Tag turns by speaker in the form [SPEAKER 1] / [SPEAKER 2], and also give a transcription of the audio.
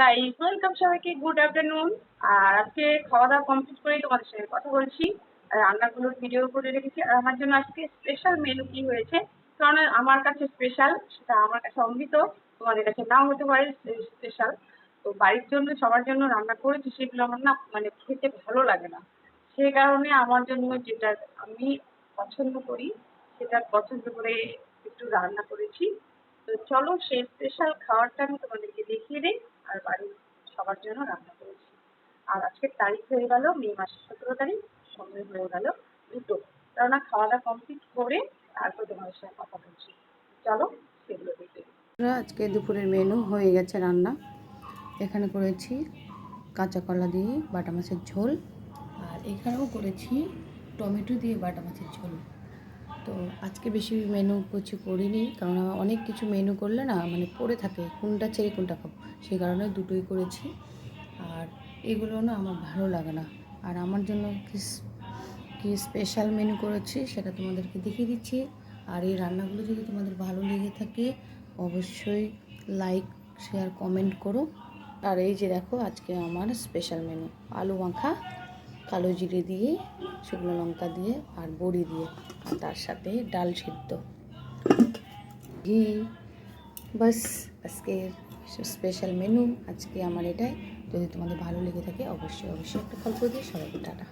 [SPEAKER 1] Guys, welcome সবাইকে। Good afternoon. আর আজকে খাওয়া দাওয়া কমপ্লিট করেই তোমাদের সঙ্গে কথা বলছি। আর রান্নাগুলোর ভিডিও করে রেখেছি। আর আমার জন্য আজকে স্পেশাল মেনু কি হয়েছে, কারণ আমার কাছে স্পেশাল, সেটা আমার কাছে অমৃত, তোমাদের কাছে নাও হতে পারে স্পেশাল। তো বাড়ির জন্য সবার জন্য রান্না করেছি, সেগুলো আমার না মানে খেতে ভালো লাগে না। সেই কারণে আমার জন্য যেটা আমি পছন্দ করি সেটা পছন্দ করে একটু রান্না করেছি। তো চলো সেই স্পেশাল খাবারটা আমি তোমাদেরকে দেখিয়ে দিই। আর বাড়ির সবার জন্য রান্না করেছি। আর আজকের তারিখ হয়ে গেল মে মাসের 17 তারিখ, সময় হয়ে গেল 2টো। কেননা খাওয়া দাওয়া কমপ্লিট করে তারপর তোমাদের সঙ্গে কথা বলছি। চলো সেগুলো দেখে নিই।
[SPEAKER 2] আজকে দুপুরের মেনু হয়ে গেছে রান্না। এখানে করেছি কাঁচা কলা দিয়ে বাটা মাছের ঝোল, আর এখানেও করেছি টমেটো দিয়ে বাটা মাছের ঝোল। তো আজকে বেশি মেনু কিছু করিনি, কারণ অনেক কিছু মেনু করলে না মানে পড়ে থাকে, কোনটা ছেড়ে কোনটা খাবো, সেই কারণে দুটোই করেছি। আর এগুলো না আমার ভালো লাগে না। আর আমার জন্য কি স্পেশাল মেনু করেছি সেটা তোমাদেরকে দেখিয়ে দিচ্ছি। আর এই রান্নাগুলো যদি তোমাদের ভালো লেগে থাকে অবশ্যই লাইক, শেয়ার, কমেন্ট করো। আর এই যে দেখো, আজকে আমার স্পেশাল মেনু আলু মাখা, কালো জিরে দিয়ে, শুকনো লঙ্কা দিয়ে আর বড়ি দিয়ে, আর তার সাথে ডাল সিদ্ধ, ঘি। বাস, আজকের স্পেশাল মেনু আজকে আমার এটাই। যদি তোমাদের ভালো লেগে থাকে অবশ্যই একটা ফলো করে দিও। সবাইকে টাটা।